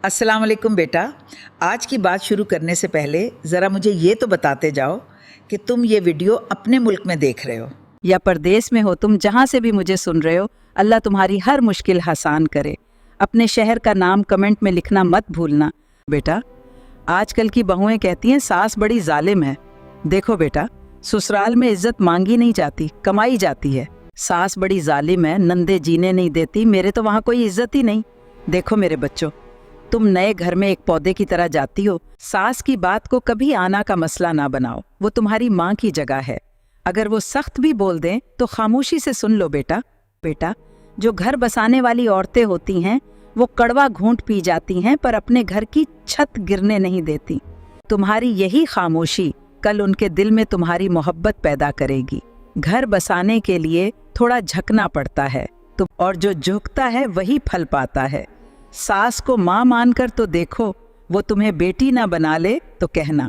अस्सलाम वालेकुम बेटा। आज की बात शुरू करने से पहले ज़रा मुझे ये तो बताते जाओ कि तुम ये वीडियो अपने मुल्क में देख रहे हो या परदेश में हो, तुम जहाँ से भी मुझे सुन रहे हो, अल्लाह तुम्हारी हर मुश्किल आसान करे। अपने शहर का नाम कमेंट में लिखना मत भूलना। बेटा, आजकल की बहुएं कहती हैं सास बड़ी जालिम है। देखो बेटा, ससुराल में इज्जत मांगी नहीं जाती, कमाई जाती है। सास बड़ी जालिम है, नंदे जीने नहीं देती, मेरे तो वहाँ कोई इज्जत ही नहीं। देखो मेरे बच्चों, तुम नए घर में एक पौधे की तरह जाती हो। सास की बात को कभी आना का मसला ना बनाओ, वो तुम्हारी माँ की जगह है। अगर वो सख्त भी बोल दें तो खामोशी से सुन लो बेटा। बेटा, जो घर बसाने वाली औरतें होती हैं वो कड़वा घूंट पी जाती हैं पर अपने घर की छत गिरने नहीं देती। तुम्हारी यही खामोशी कल उनके दिल में तुम्हारी मोहब्बत पैदा करेगी। घर बसाने के लिए थोड़ा झुकना पड़ता है और जो झुकता है वही फल पाता है। सास को माँ मानकर तो देखो, वो तुम्हें बेटी ना बना ले तो कहना।